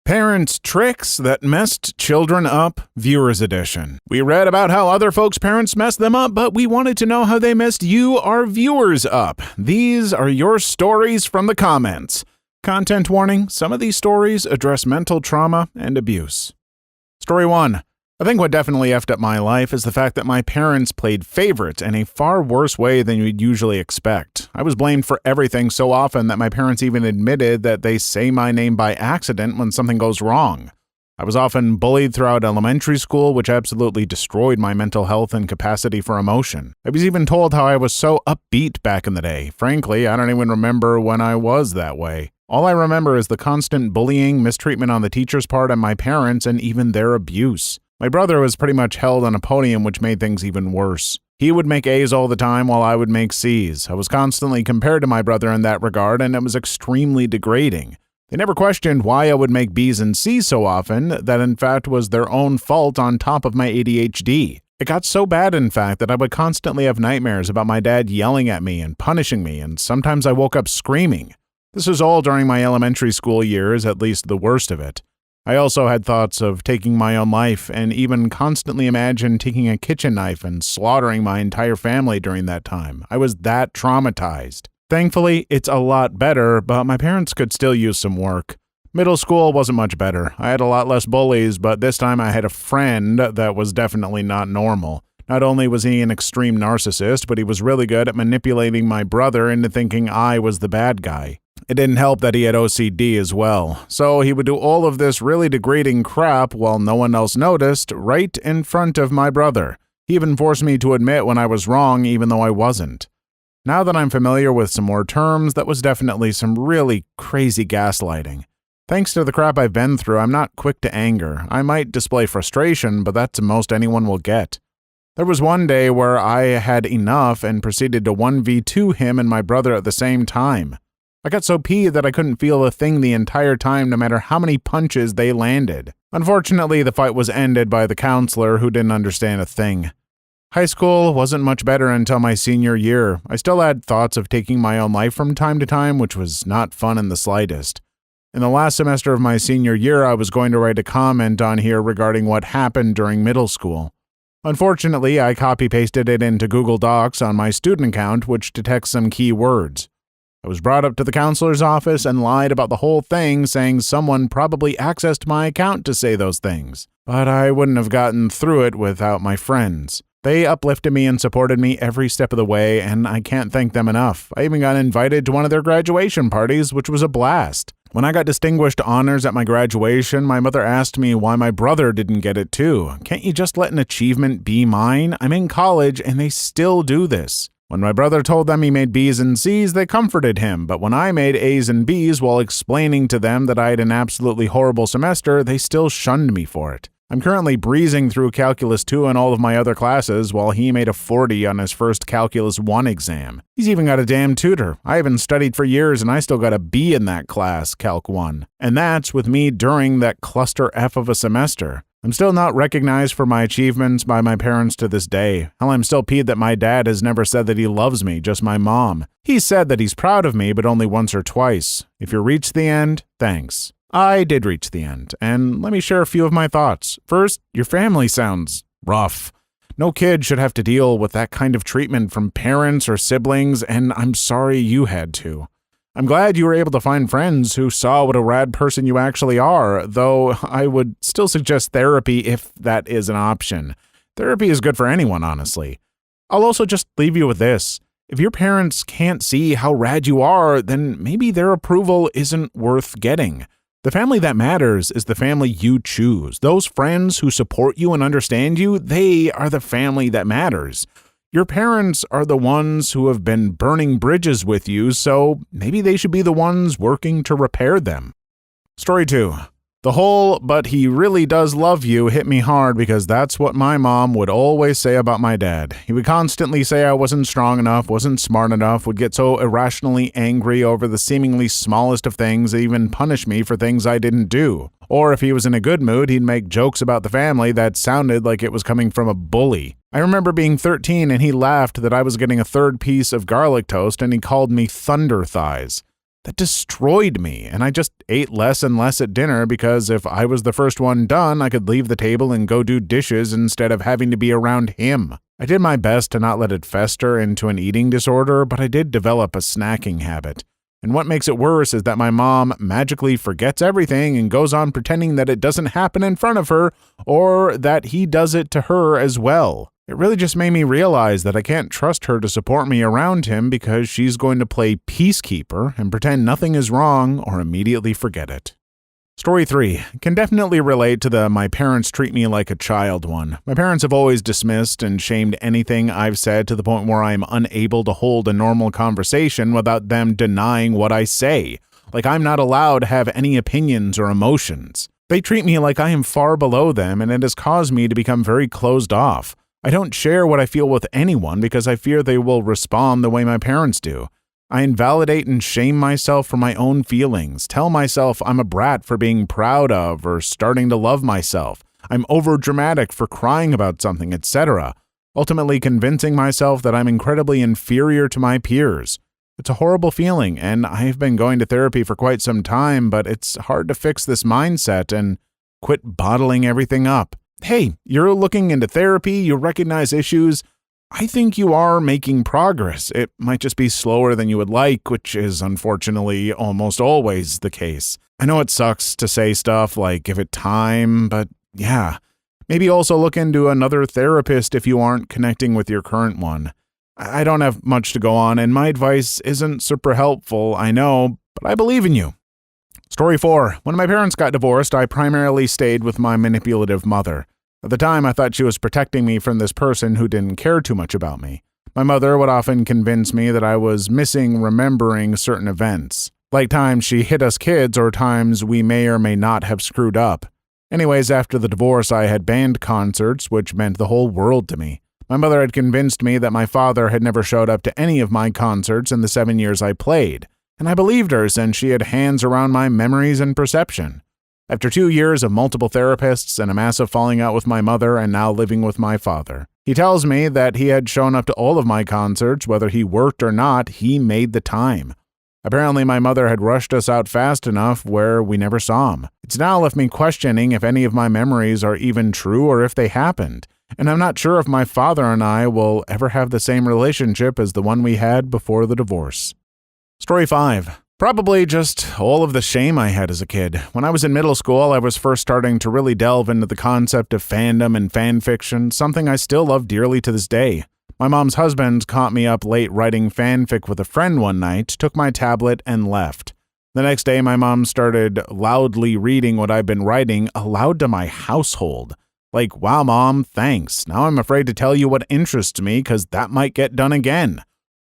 Parents' Tricks That Messed Children Up, Viewers Edition. We read about how other folks' parents messed them up, but we wanted to know how they messed you, our viewers, up. These are your stories from the comments. Content warning, some of these stories address mental trauma and abuse. Story 1. I think what definitely effed up my life is the fact that my parents played favorites in a far worse way than you'd usually expect. I was blamed for everything so often that my parents even admitted that they say my name by accident when something goes wrong. I was often bullied throughout elementary school, which absolutely destroyed my mental health and capacity for emotion. I was even told how I was so upbeat back in the day. Frankly, I don't even remember when I was that way. All I remember is the constant bullying, mistreatment on the teacher's part, and my parents, and even their abuse. My brother was pretty much held on a podium, which made things even worse. He would make A's all the time while I would make C's. I was constantly compared to my brother in that regard, and it was extremely degrading. They never questioned why I would make B's and C's so often, that in fact was their own fault on top of my ADHD. It got so bad, in fact, that I would constantly have nightmares about my dad yelling at me and punishing me, and sometimes I woke up screaming. This was all during my elementary school years, at least the worst of it. I also had thoughts of taking my own life and even constantly imagined taking a kitchen knife and slaughtering my entire family during that time. I was that traumatized. Thankfully, it's a lot better, but my parents could still use some work. Middle school wasn't much better. I had a lot less bullies, but this time I had a friend that was definitely not normal. Not only was he an extreme narcissist, but he was really good at manipulating my brother into thinking I was the bad guy. It didn't help that he had OCD as well, so he would do all of this really degrading crap while no one else noticed, right in front of my brother. He even forced me to admit when I was wrong, even though I wasn't. Now that I'm familiar with some more terms, that was definitely some really crazy gaslighting. Thanks to the crap I've been through, I'm not quick to anger. I might display frustration, but that's the most anyone will get. There was one day where I had enough and proceeded to 1v2 him and my brother at the same time. I got so peeved that I couldn't feel a thing the entire time, no matter how many punches they landed. Unfortunately, the fight was ended by the counselor, who didn't understand a thing. High school wasn't much better until my senior year. I still had thoughts of taking my own life from time to time, which was not fun in the slightest. In the last semester of my senior year, I was going to write a comment on here regarding what happened during middle school. Unfortunately, I copy-pasted it into Google Docs on my student account, which detects some key words. I was brought up to the counselor's office and lied about the whole thing, saying someone probably accessed my account to say those things. But I wouldn't have gotten through it without my friends. They uplifted me and supported me every step of the way, and I can't thank them enough. I even got invited to one of their graduation parties, which was a blast. When I got distinguished honors at my graduation, my mother asked me why my brother didn't get it too. Can't you just let an achievement be mine? I'm in college, and they still do this. When my brother told them he made B's and C's, they comforted him, but when I made A's and B's while explaining to them that I had an absolutely horrible semester, they still shunned me for it. I'm currently breezing through Calculus 2 and all of my other classes, while he made a 40 on his first Calculus 1 exam. He's even got a damn tutor. I haven't studied for years and I still got a B in that class, Calc 1. And that's with me during that cluster F of a semester. I'm still not recognized for my achievements by my parents to this day. Hell, I'm still peeved that my dad has never said that he loves me, just my mom. He said that he's proud of me, but only once or twice. If you reached the end, thanks. I did reach the end, and let me share a few of my thoughts. First, your family sounds rough. No kid should have to deal with that kind of treatment from parents or siblings, and I'm sorry you had to. I'm glad you were able to find friends who saw what a rad person you actually are, though I would still suggest therapy if that is an option. Therapy is good for anyone, honestly. I'll also just leave you with this. If your parents can't see how rad you are, then maybe their approval isn't worth getting. The family that matters is the family you choose. Those friends who support you and understand you, they are the family that matters. Your parents are the ones who have been burning bridges with you, so maybe they should be the ones working to repair them. Story 2. The whole, but he really does love you hit me hard because that's what my mom would always say about my dad. He would constantly say I wasn't strong enough, wasn't smart enough, would get so irrationally angry over the seemingly smallest of things and even punish me for things I didn't do. Or if he was in a good mood, he'd make jokes about the family that sounded like it was coming from a bully. I remember being 13 and he laughed that I was getting a third piece of garlic toast and he called me Thunder Thighs. That destroyed me, and I just ate less and less at dinner because if I was the first one done, I could leave the table and go do dishes instead of having to be around him. I did my best to not let it fester into an eating disorder, but I did develop a snacking habit. And what makes it worse is that my mom magically forgets everything and goes on pretending that it doesn't happen in front of her or that he does it to her as well. It really just made me realize that I can't trust her to support me around him because she's going to play peacekeeper and pretend nothing is wrong or immediately forget it. Story 3 can definitely relate to the "my parents treat me like a child" one. My parents have always dismissed and shamed anything I've said to the point where I'm unable to hold a normal conversation without them denying what I say. Like I'm not allowed to have any opinions or emotions. They treat me like I am far below them, and it has caused me to become very closed off. I don't share what I feel with anyone because I fear they will respond the way my parents do. I invalidate and shame myself for my own feelings, tell myself I'm a brat for being proud of or starting to love myself. I'm overdramatic for crying about something, etc., ultimately convincing myself that I'm incredibly inferior to my peers. It's a horrible feeling, and I've been going to therapy for quite some time, but it's hard to fix this mindset and quit bottling everything up. Hey, you're looking into therapy, you recognize issues. I think you are making progress. It might just be slower than you would like, which is unfortunately almost always the case. I know it sucks to say stuff like give it time, but yeah. Maybe also look into another therapist if you aren't connecting with your current one. I don't have much to go on, and my advice isn't super helpful, I know, but I believe in you. Story 4. When my parents got divorced, I primarily stayed with my manipulative mother. At the time, I thought she was protecting me from this person who didn't care too much about me. My mother would often convince me that I was missing remembering certain events, like times she hit us kids or times we may or may not have screwed up. Anyways, after the divorce, I had band concerts, which meant the whole world to me. My mother had convinced me that my father had never showed up to any of my concerts in the 7 years I played, and I believed her since she had hands around my memories and perception. After 2 years of multiple therapists and a massive falling out with my mother and now living with my father, he tells me that he had shown up to all of my concerts, whether he worked or not, he made the time. Apparently my mother had rushed us out fast enough where we never saw him. It's now left me questioning if any of my memories are even true or if they happened, and I'm not sure if my father and I will ever have the same relationship as the one we had before the divorce. Story 5. Probably just all of the shame I had as a kid. When I was in middle school, I was first starting to really delve into the concept of fandom and fan fiction, something I still love dearly to this day. My mom's husband caught me up late writing fanfic with a friend one night, took my tablet, and left. The next day, my mom started loudly reading what I'd been writing aloud to my household. Like, wow, Mom, thanks. Now I'm afraid to tell you what interests me because that might get done again.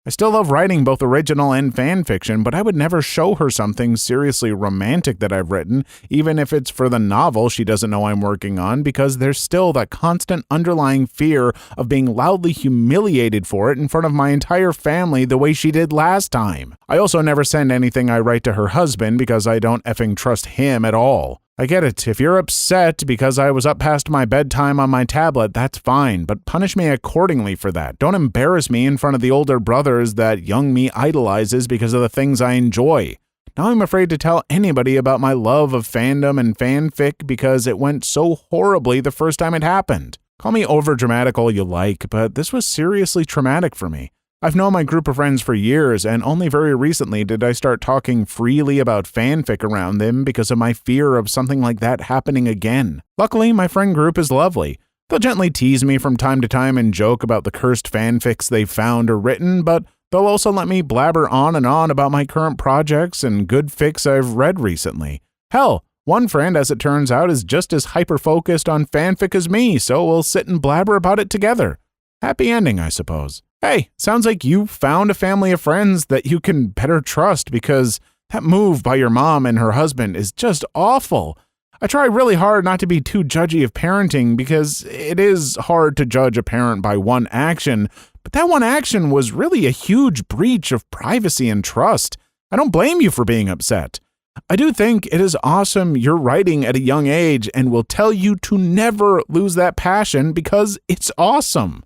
I still love writing both original and fan fiction, but I would never show her something seriously romantic that I've written, even if it's for the novel she doesn't know I'm working on, because there's still that constant underlying fear of being loudly humiliated for it in front of my entire family the way she did last time. I also never send anything I write to her husband because I don't effing trust him at all. I get it. If you're upset because I was up past my bedtime on my tablet, that's fine, but punish me accordingly for that. Don't embarrass me in front of the older brothers that young me idolizes because of the things I enjoy. Now I'm afraid to tell anybody about my love of fandom and fanfic because it went so horribly the first time it happened. Call me overdramatic all you like, but this was seriously traumatic for me. I've known my group of friends for years, and only very recently did I start talking freely about fanfic around them because of my fear of something like that happening again. Luckily, my friend group is lovely. They'll gently tease me from time to time and joke about the cursed fanfics they've found or written, but they'll also let me blabber on and on about my current projects and good fics I've read recently. Hell, one friend, as it turns out, is just as hyper-focused on fanfic as me, so we'll sit and blabber about it together. Happy ending, I suppose. Hey, sounds like you found a family of friends that you can better trust because that move by your mom and her husband is just awful. I try really hard not to be too judgy of parenting because it is hard to judge a parent by one action, but that one action was really a huge breach of privacy and trust. I don't blame you for being upset. I do think it is awesome you're writing at a young age and will tell you to never lose that passion because it's awesome.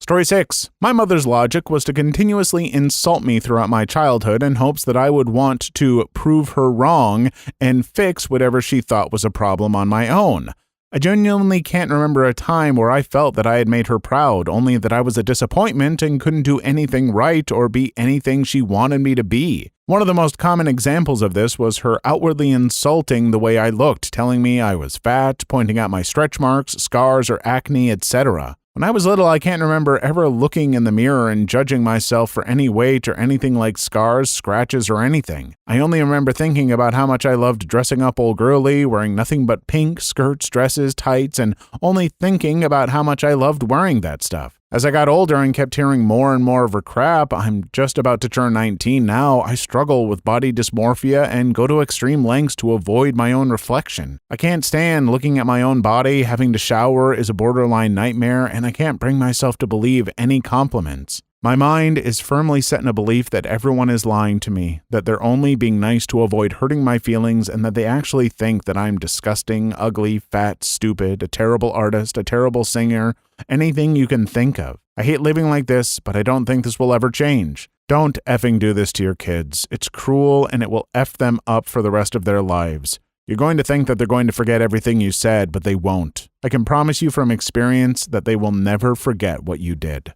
Story 6. My mother's logic was to continuously insult me throughout my childhood in hopes that I would want to prove her wrong and fix whatever she thought was a problem on my own. I genuinely can't remember a time where I felt that I had made her proud, only that I was a disappointment and couldn't do anything right or be anything she wanted me to be. One of the most common examples of this was her outwardly insulting the way I looked, telling me I was fat, pointing out my stretch marks, scars, or acne, etc. When I was little, I can't remember ever looking in the mirror and judging myself for any weight or anything like scars, scratches, or anything. I only remember thinking about how much I loved dressing up all girly, wearing nothing but pink skirts, dresses, tights, and only thinking about how much I loved wearing that stuff. As I got older and kept hearing more and more of her crap, I'm just about to turn 19 now, I struggle with body dysmorphia and go to extreme lengths to avoid my own reflection. I can't stand looking at my own body, having to shower is a borderline nightmare, and I can't bring myself to believe any compliments. My mind is firmly set in a belief that everyone is lying to me, that they're only being nice to avoid hurting my feelings, and that they actually think that I'm disgusting, ugly, fat, stupid, a terrible artist, a terrible singer, anything you can think of. I hate living like this, but I don't think this will ever change. Don't effing do this to your kids. It's cruel and it will F them up for the rest of their lives. You're going to think that they're going to forget everything you said, but they won't. I can promise you from experience that they will never forget what you did.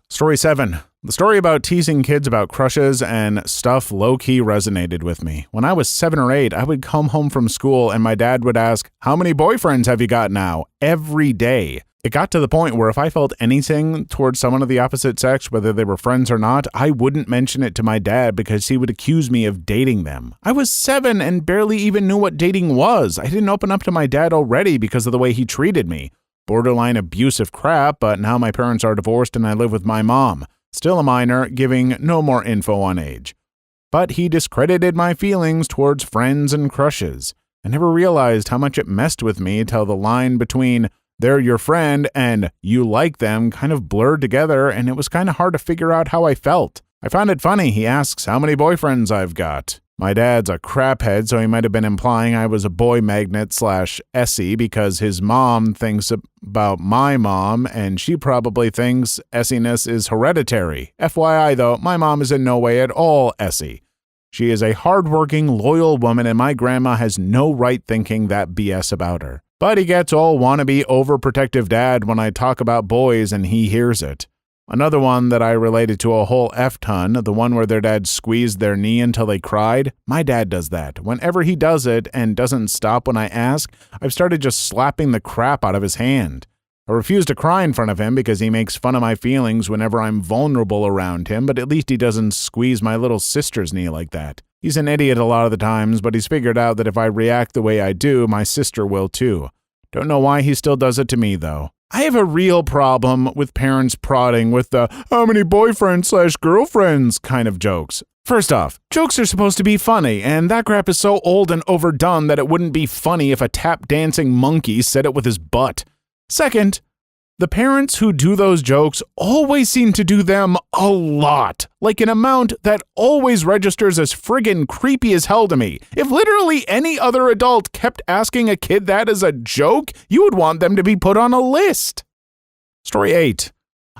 Story 7. The story about teasing kids about crushes and stuff low-key resonated with me. When I was 7 or 8, I would come home from school and my dad would ask, "How many boyfriends have you got now?" Every day. It got to the point where if I felt anything towards someone of the opposite sex, whether they were friends or not, I wouldn't mention it to my dad because he would accuse me of dating them. I was 7 and barely even knew what dating was. I didn't open up to my dad already because of the way he treated me. Borderline abusive crap, but now my parents are divorced and I live with my mom. Still a minor, giving no more info on age. But he discredited my feelings towards friends and crushes. I never realized how much it messed with me till the line between "they're your friend" and "you like them" kind of blurred together, and it was kind of hard to figure out how I felt. I found it funny he asks how many boyfriends I've got. My dad's a craphead, so he might have been implying I was a boy magnet / Essie because his mom thinks about my mom, and she probably thinks Essiness is hereditary. FYI, though, my mom is in no way at all Essie. She is a hardworking, loyal woman, and my grandma has no right thinking that BS about her. But he gets all wannabe overprotective dad when I talk about boys and he hears it. Another one that I related to a whole F-ton, the one where their dad squeezed their knee until they cried. My dad does that. Whenever he does it and doesn't stop when I ask, I've started just slapping the crap out of his hand. I refuse to cry in front of him because he makes fun of my feelings whenever I'm vulnerable around him, but at least he doesn't squeeze my little sister's knee like that. He's an idiot a lot of the times, but he's figured out that if I react the way I do, my sister will too. Don't know why he still does it to me, though. I have a real problem with parents prodding with the "how many boyfriends / girlfriends" kind of jokes. First off, jokes are supposed to be funny, and that crap is so old and overdone that it wouldn't be funny if a tap-dancing monkey said it with his butt. Second, the parents who do those jokes always seem to do them a lot, like an amount that always registers as friggin' creepy as hell to me. If literally any other adult kept asking a kid that as a joke, you would want them to be put on a list. Story 8.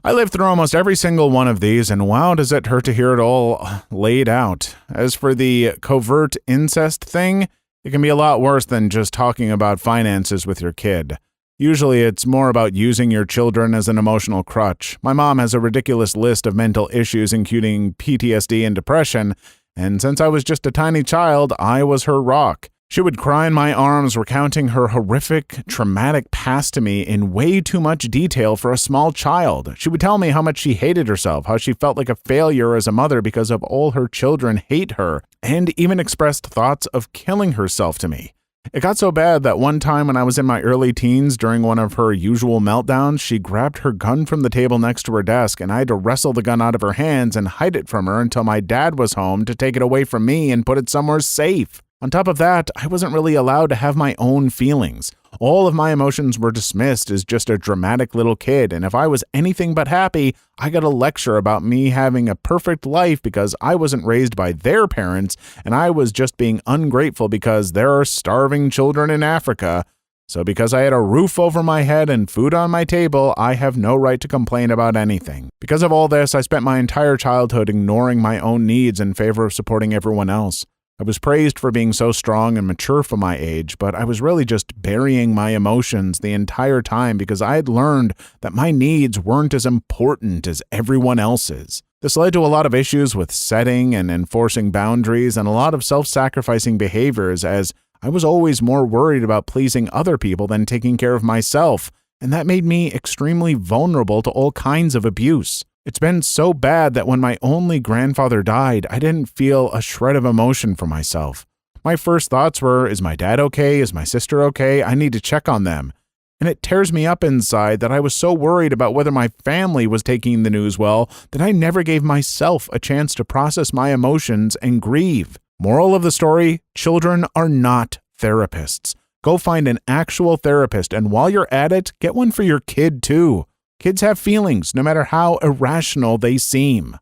I lived through almost every single one of these, and wow, does it hurt to hear it all laid out. As for the covert incest thing, it can be a lot worse than just talking about finances with your kid. Usually it's more about using your children as an emotional crutch. My mom has a ridiculous list of mental issues including PTSD and depression, and since I was just a tiny child, I was her rock. She would cry in my arms recounting her horrific, traumatic past to me in way too much detail for a small child. She would tell me how much she hated herself, how she felt like a failure as a mother because of all her children hate her, and even expressed thoughts of killing herself to me. It got so bad that one time when I was in my early teens during one of her usual meltdowns, she grabbed her gun from the table next to her desk and I had to wrestle the gun out of her hands and hide it from her until my dad was home to take it away from me and put it somewhere safe. On top of that, I wasn't really allowed to have my own feelings. All of my emotions were dismissed as just a dramatic little kid, and if I was anything but happy, I got a lecture about me having a perfect life because I wasn't raised by their parents, and I was just being ungrateful because there are starving children in Africa. So because I had a roof over my head and food on my table, I have no right to complain about anything. Because of all this, I spent my entire childhood ignoring my own needs in favor of supporting everyone else. I was praised for being so strong and mature for my age, but I was really just burying my emotions the entire time because I had learned that my needs weren't as important as everyone else's. This led to a lot of issues with setting and enforcing boundaries and a lot of self-sacrificing behaviors, as I was always more worried about pleasing other people than taking care of myself, and that made me extremely vulnerable to all kinds of abuse. It's been so bad that when my only grandfather died, I didn't feel a shred of emotion for myself. My first thoughts were, is my dad okay? Is my sister okay? I need to check on them. And it tears me up inside that I was so worried about whether my family was taking the news well that I never gave myself a chance to process my emotions and grieve. Moral of the story, children are not therapists. Go find an actual therapist, and while you're at it, get one for your kid too. Kids have feelings, no matter how irrational they seem.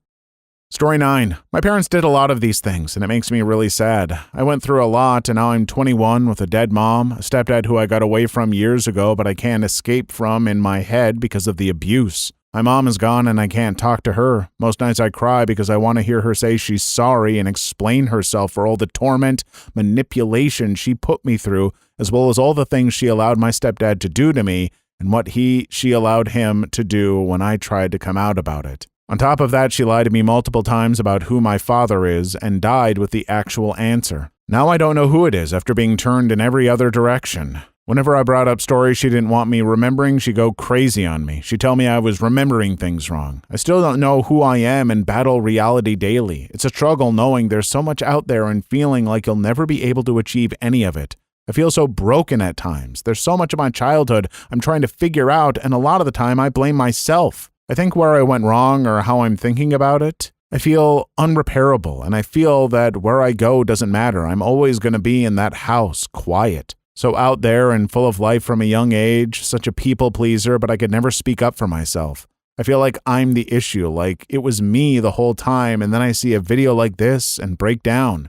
Story 9. My parents did a lot of these things, and it makes me really sad. I went through a lot, and now I'm 21 with a dead mom, a stepdad who I got away from years ago, but I can't escape from in my head because of the abuse. My mom is gone, and I can't talk to her. Most nights I cry because I want to hear her say she's sorry and explain herself for all the torment, manipulation she put me through, as well as all the things she allowed my stepdad to do to me, and what she allowed him to do when I tried to come out about it. On top of that, she lied to me multiple times about who my father is and died with the actual answer. Now I don't know who it is after being turned in every other direction. Whenever I brought up stories she didn't want me remembering, she'd go crazy on me. She'd tell me I was remembering things wrong. I still don't know who I am and battle reality daily. It's a struggle knowing there's so much out there and feeling like you'll never be able to achieve any of it. I feel so broken at times. There's so much of my childhood I'm trying to figure out, and a lot of the time I blame myself. I think where I went wrong or how I'm thinking about it. I feel unrepairable, and I feel that where I go doesn't matter. I'm always going to be in that house, quiet. So out there and full of life from a young age, such a people pleaser, but I could never speak up for myself. I feel like I'm the issue, like it was me the whole time, and then I see a video like this and break down.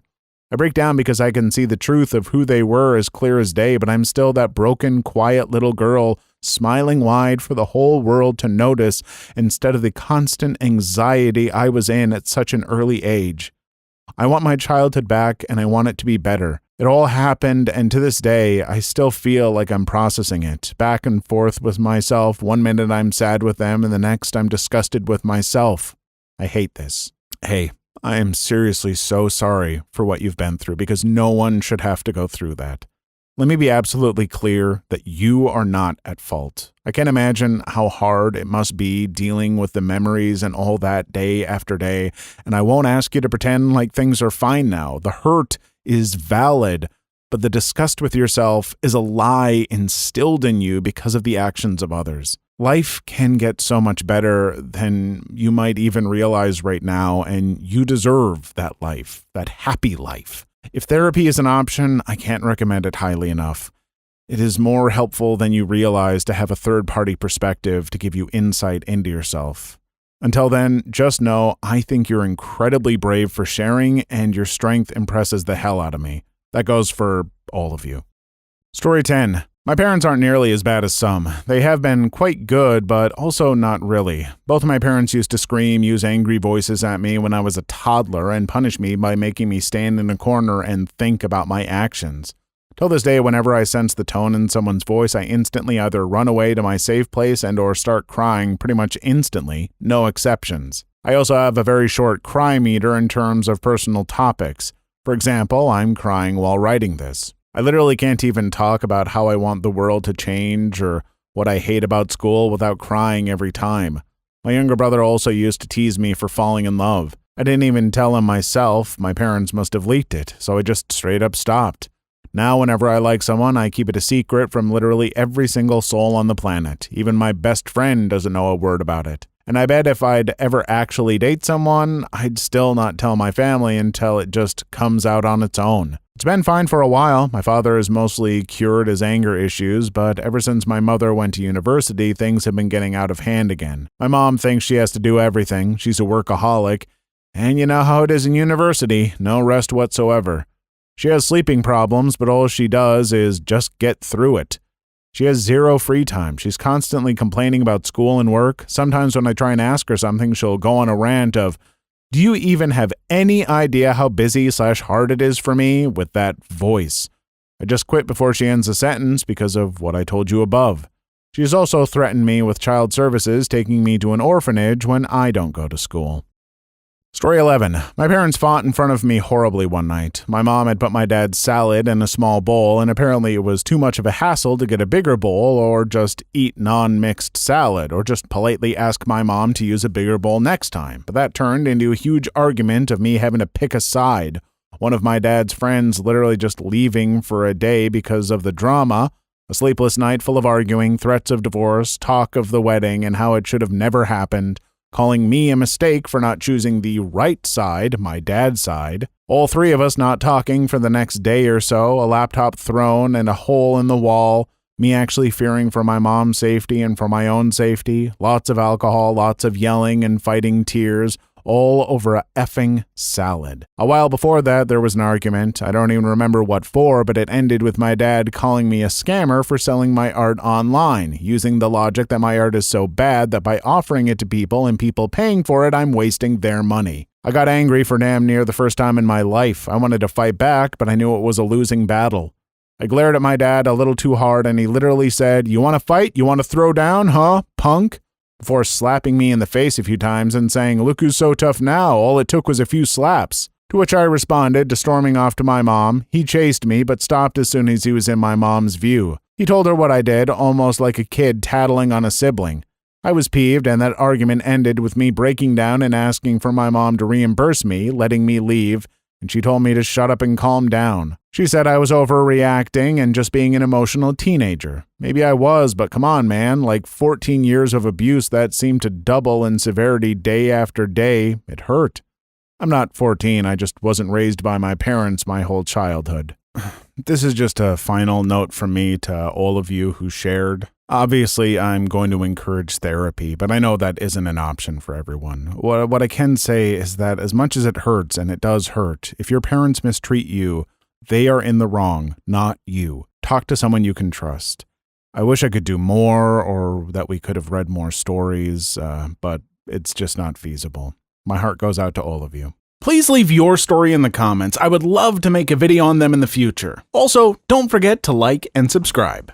I break down because I can see the truth of who they were as clear as day, but I'm still that broken, quiet little girl smiling wide for the whole world to notice instead of the constant anxiety I was in at such an early age. I want my childhood back, and I want it to be better. It all happened, and to this day, I still feel like I'm processing it, back and forth with myself. One minute I'm sad with them, and the next I'm disgusted with myself. I hate this. Hey, I am seriously so sorry for what you've been through, because no one should have to go through that. Let me be absolutely clear that you are not at fault. I can't imagine how hard it must be dealing with the memories and all that day after day, and I won't ask you to pretend like things are fine now. The hurt is valid, but the disgust with yourself is a lie instilled in you because of the actions of others. Life can get so much better than you might even realize right now, and you deserve that life, that happy life. If therapy is an option, I can't recommend it highly enough. It is more helpful than you realize to have a third-party perspective to give you insight into yourself. Until then, just know I think you're incredibly brave for sharing, and your strength impresses the hell out of me. That goes for all of you. Story 10. My parents aren't nearly as bad as some. They have been quite good, but also not really. Both of my parents used to scream, use angry voices at me when I was a toddler, and punish me by making me stand in a corner and think about my actions. Till this day, whenever I sense the tone in someone's voice, I instantly either run away to my safe place and or start crying pretty much instantly, no exceptions. I also have a very short cry meter in terms of personal topics. For example, I'm crying while writing this. I literally can't even talk about how I want the world to change or what I hate about school without crying every time. My younger brother also used to tease me for falling in love. I didn't even tell him myself. My parents must have leaked it, so I just straight up stopped. Now, whenever I like someone, I keep it a secret from literally every single soul on the planet. Even my best friend doesn't know a word about it. And I bet if I'd ever actually date someone, I'd still not tell my family until it just comes out on its own. It's been fine for a while. My father has mostly cured his anger issues, but ever since my mother went to university, things have been getting out of hand again. My mom thinks she has to do everything. She's a workaholic. And you know how it is in university, no rest whatsoever. She has sleeping problems, but all she does is just get through it. She has zero free time. She's constantly complaining about school and work. Sometimes when I try and ask her something, she'll go on a rant of, "Do you even have any idea how busy/hard it is for me?" with that voice. I just quit before she ends a sentence because of what I told you above. She has also threatened me with child services taking me to an orphanage when I don't go to school. Story 11. My parents fought in front of me horribly one night. My mom had put my dad's salad in a small bowl, and apparently it was too much of a hassle to get a bigger bowl or just eat non-mixed salad or just politely ask my mom to use a bigger bowl next time. But that turned into a huge argument of me having to pick a side. One of my dad's friends literally just leaving for a day because of the drama, a sleepless night full of arguing, threats of divorce, talk of the wedding and how it should have never happened, calling me a mistake for not choosing the right side, my dad's side. All three of us not talking for the next day or so, a laptop thrown and a hole in the wall, me actually fearing for my mom's safety and for my own safety, lots of alcohol, lots of yelling and fighting tears, all over a effing salad. A while before that, there was an argument. I don't even remember what for, but it ended with my dad calling me a scammer for selling my art online, using the logic that my art is so bad that by offering it to people and people paying for it, I'm wasting their money. I got angry for damn near the first time in my life. I wanted to fight back, but I knew it was a losing battle. I glared at my dad a little too hard, and he literally said, "You want to fight? You want to throw down, huh, punk?" before slapping me in the face a few times and saying, "Look who's so tough now, all it took was a few slaps." To which I responded to storming off to my mom. He chased me, but stopped as soon as he was in my mom's view. He told her what I did, almost like a kid tattling on a sibling. I was peeved, and that argument ended with me breaking down and asking for my mom to reimburse me, letting me leave, and she told me to shut up and calm down. She said I was overreacting and just being an emotional teenager. Maybe I was, but come on, man, like 14 years of abuse that seemed to double in severity day after day. It hurt. I'm not 14, I just wasn't raised by my parents my whole childhood. This is just a final note from me to all of you who shared. Obviously, I'm going to encourage therapy, but I know that isn't an option for everyone. What I can say is that as much as it hurts, and it does hurt, if your parents mistreat you, they are in the wrong, not you. Talk to someone you can trust. I wish I could do more or that we could have read more stories, but it's just not feasible. My heart goes out to all of you. Please leave your story in the comments. I would love to make a video on them in the future. Also, don't forget to like and subscribe.